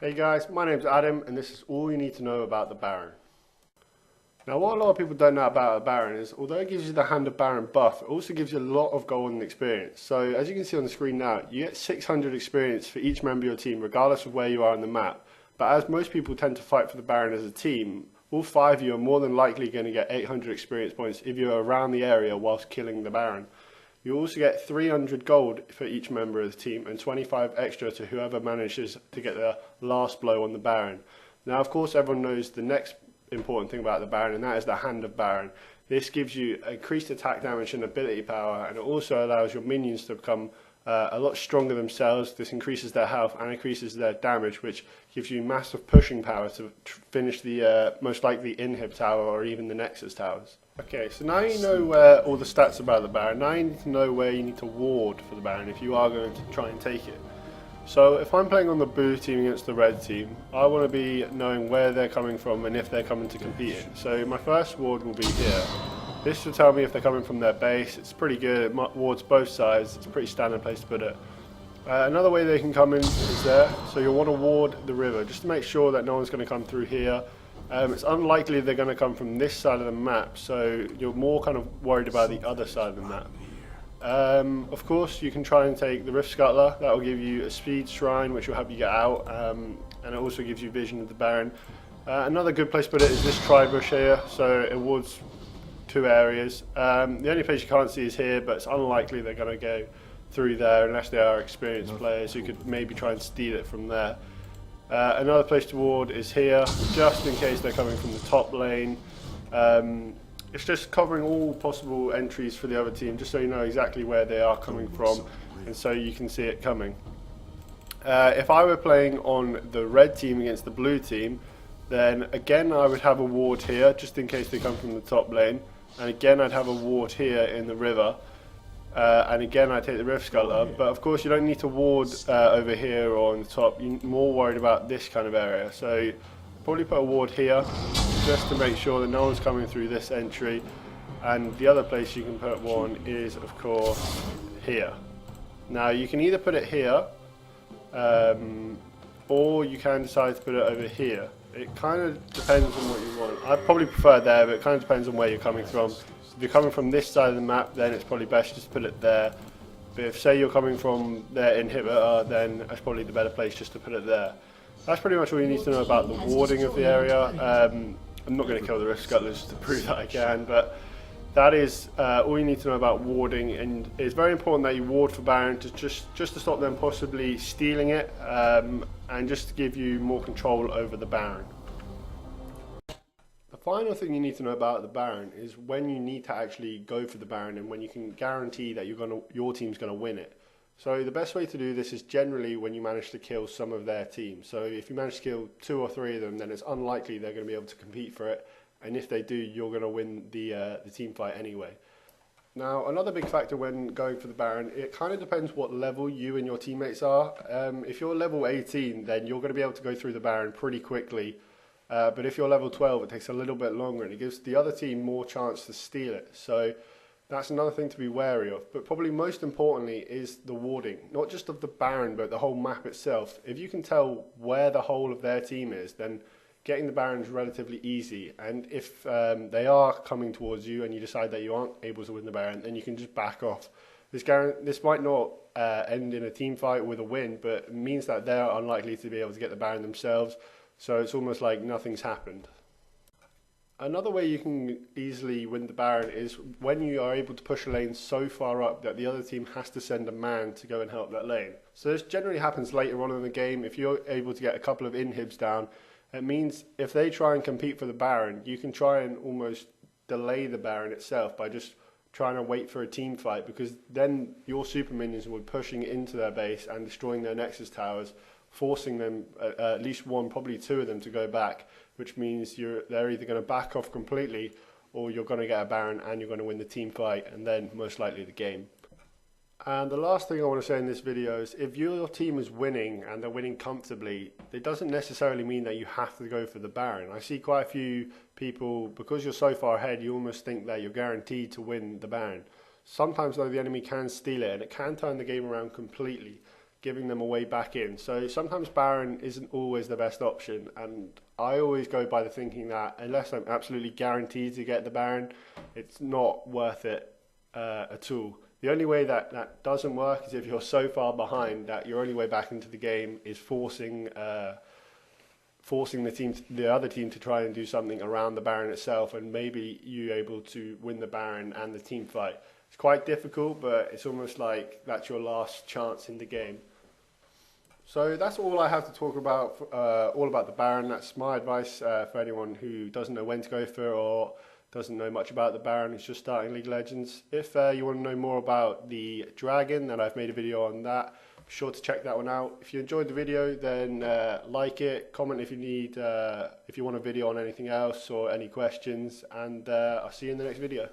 Hey guys, my name's Adam and this is all you need to know about the Baron. Now what a lot of people don't know about a Baron is, although it gives you the Hand of Baron buff, it also gives you a lot of golden experience. So as you can see on the screen now, you get 600 experience for each member of your team regardless of where you are on the map. But as most people tend to fight for the Baron as a team, all 5 of you are more than likely going to get 800 experience points if you're around the area whilst killing the Baron. You also get 300 gold for each member of the team and 25 extra to whoever manages to get the last blow on the Baron. Now of course everyone knows the next important thing about the Baron, and that is the Hand of Baron. This gives you increased attack damage and ability power, and it also allows your minions to become a lot stronger themselves. This increases their health and increases their damage, which gives you massive pushing power to finish the most likely Inhib tower or even the Nexus towers. Okay, so now you know all the stats about the Baron. Now you need to know where you need to ward for the Baron if you are going to try and take it. So if I'm playing on the blue team against the red team, I want to be knowing where they're coming from and if they're coming to compete in. So my first ward will be here. This will tell me if they're coming from their base. It's pretty good, it wards both sides. It's a pretty standard place to put it. Another way they can come in is there. So you'll want to ward the river just to make sure that no one's going to come through here. It's unlikely they're going to come from this side of the map, so you're more kind of worried about the other side of the map. Of course, you can try and take the Rift Scuttler. That will give you a speed shrine, which will help you get out, and it also gives you vision of the Baron. Another good place to put it is this tri-bush here, so it wards 2 areas. The only place you can't see is here, but it's unlikely they're going to go through there unless they are experienced players who could maybe try and steal it from there. Another place to ward is here, just in case they're coming from the top lane. It's just covering all possible entries for the other team, just so you know exactly where they are coming from, and so you can see it coming. If I were playing on the red team against the blue team, then again I would have a ward here, just in case they come from the top lane, and again I'd have a ward here in the river. And again I take the Rift Scuttler, but of course you don't need to ward over here or on the top. You're more worried about this kind of area, so probably put a ward here just to make sure that no one's coming through this entry. And the other place you can put one is of course here. Now you can either put it here or you can decide to put it over here. It kind of depends on what you want. I'd probably prefer there, but it kind of depends on where you're coming from. If you're coming from this side of the map, then it's probably best just to put it there. But if say you're coming from their inhibitor, then that's probably the better place just to put it there. That's pretty much all you need to know about the warding of the area. I'm not going to kill the Rift Scuttler just to prove that I can, but that is all you need to know about warding, and it's very important that you ward for Baron to just to stop them possibly stealing it, and just to give you more control over the Baron. The final thing you need to know about the Baron is when you need to actually go for the Baron and when you can guarantee that your team's going to win it. So the best way to do this is generally when you manage to kill some of their team. So if you manage to kill 2 or 3 of them, then it's unlikely they're going to be able to compete for it. And if they do, you're going to win the team fight anyway. Now, another big factor when going for the Baron, it kind of depends what level you and your teammates are. If you're level 18, then you're going to be able to go through the Baron pretty quickly. But if you're level 12, it takes a little bit longer and it gives the other team more chance to steal it. So that's another thing to be wary of. But probably most importantly is the warding, not just of the Baron, but the whole map itself. If you can tell where the whole of their team is, then getting the Baron is relatively easy. And if they are coming towards you and you decide that you aren't able to win the Baron, then you can just back off. This might not end in a team fight with a win, but it means that they're unlikely to be able to get the Baron themselves. So it's almost like nothing's happened. Another way you can easily win the Baron is when you are able to push a lane so far up that the other team has to send a man to go and help that lane. So this generally happens later on in the game. If you're able to get a couple of inhibs down, it means if they try and compete for the Baron, you can try and almost delay the Baron itself by just trying to wait for a team fight, because then your super minions will be pushing into their base and destroying their Nexus towers, forcing them, at least one, probably 2 of them, to go back, which means they're either going to back off completely or you're going to get a Baron and you're going to win the team fight and then most likely the game. And the last thing I want to say in this video is if your team is winning and they're winning comfortably, it doesn't necessarily mean that you have to go for the Baron. I see quite a few people, because you're so far ahead, you almost think that you're guaranteed to win the Baron. Sometimes though the enemy can steal it and it can turn the game around completely. giving them a way back in. So sometimes Baron isn't always the best option, and I always go by the thinking that unless I'm absolutely guaranteed to get the Baron, it's not worth it at all. The only way that that doesn't work is if you're so far behind that your only way back into the game is forcing the other team to try and do something around the Baron itself, and maybe you able to win the Baron and the team fight. It's quite difficult, but it's almost like that's your last chance in the game. So that's all I have to talk about, all about the Baron. That's my advice for anyone who doesn't know when to go for it or doesn't know much about the Baron, who's just starting League of Legends. If you want to know more about the Dragon, then I've made a video on that. Be sure to check that one out. If you enjoyed the video, then like it, comment if you need, if you want a video on anything else or any questions, and I'll see you in the next video.